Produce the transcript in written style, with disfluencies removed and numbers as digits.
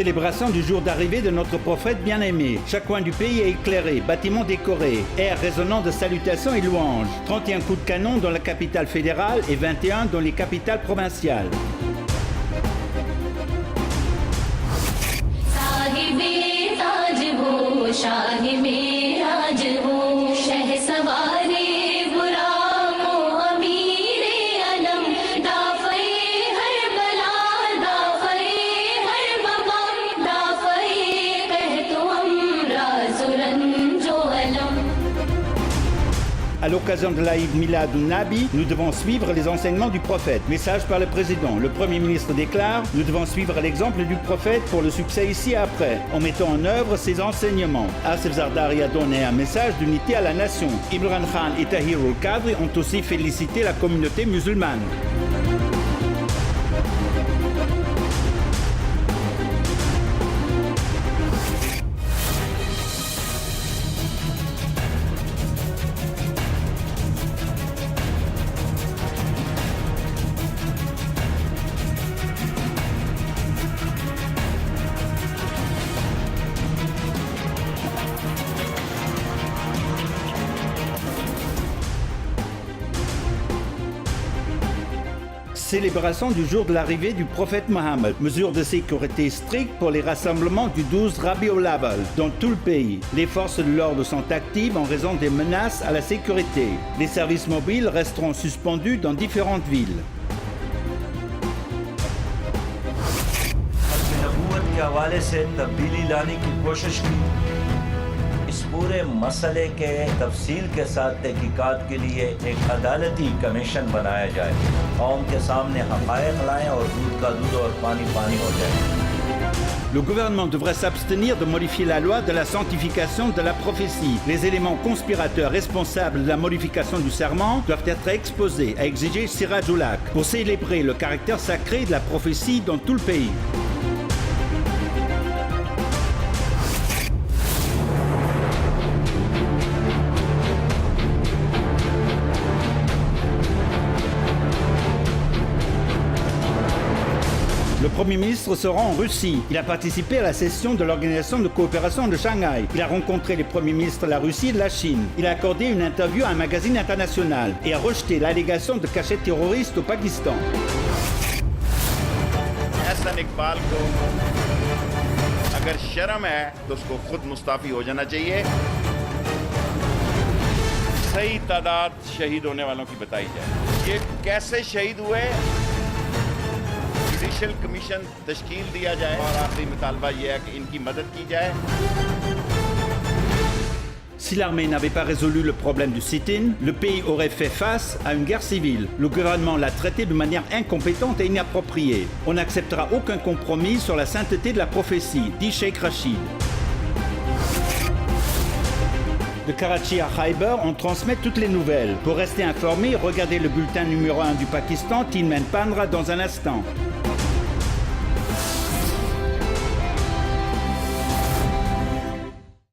Célébration du jour d'arrivée de notre prophète bien-aimé. Chaque coin du pays est éclairé, bâtiments décorés, airs résonnant de salutations et louanges. 31 coups de canon dans la capitale fédérale et 21 dans les capitales provinciales. À l'occasion de l'Aïd Milad Nabi, nous devons suivre les enseignements du prophète. Message par le président. Le Premier ministre déclare « Nous devons suivre l'exemple du prophète pour le succès ici et après, en mettant en œuvre ses enseignements. » Asif Zardari a donné un message d'unité à la nation. Imran Khan et Tahir al-Kadri ont aussi félicité la communauté musulmane. Célébration du jour de l'arrivée du prophète Mohammed. Mesures de sécurité strictes pour les rassemblements du 12 Rabiul Awwal dans tout le pays. Les forces de l'ordre sont actives en raison des menaces à la sécurité. Les services mobiles resteront suspendus dans différentes villes. इस पूरे मसले के तफसील के साथ तहकीकात के लिए एक अदालती कमीशन बनाया जाए, कौम के सामने हक़ाइक़ लाएं और दूध का दूध और पानी पानी हो जाए. Le gouvernement devrait s'abstenir de modifier la loi de la sanctification de la prophétie. Les éléments conspirateurs responsables de la modification du serment doivent être exposés, a exigé Siraj ul-Haq, pour célébrer le caractère sacré de la prophétie dans tout le pays. Le Premier ministre se rend en Russie. Il a participé à la session de l'Organisation de coopération de Shanghai. Il a rencontré les premiers ministres de la Russie et de la Chine. Il a accordé une interview à un magazine international et a rejeté l'allégation de cachette terroriste au Pakistan. Hassan Iqbal को अगर शर्म है तो उसको खुद मुस्ताफी हो जाना चाहिए. सही तादाद शहीद होने वालों की बताई जाए. ये कैसे शहीद हुए? जुडिशल कमीशन तश्कील दिया जाए और आखिरी मुतालबा ये है कि इनकी मदद की जाए. Si l'armée n'avait pas résolu le problème du sit-in, le pays aurait fait face à une guerre civile. Le gouvernement l'a traité de manière incompétente et inappropriée. On n'acceptera aucun compromis sur la sainteté de la prophétie, dit Sheikh Rashid. De Karachi à Khyber, on transmet toutes les nouvelles. Pour rester informé, regardez le bulletin numéro 1 du Pakistan, Tin Men Pandra, dans un instant.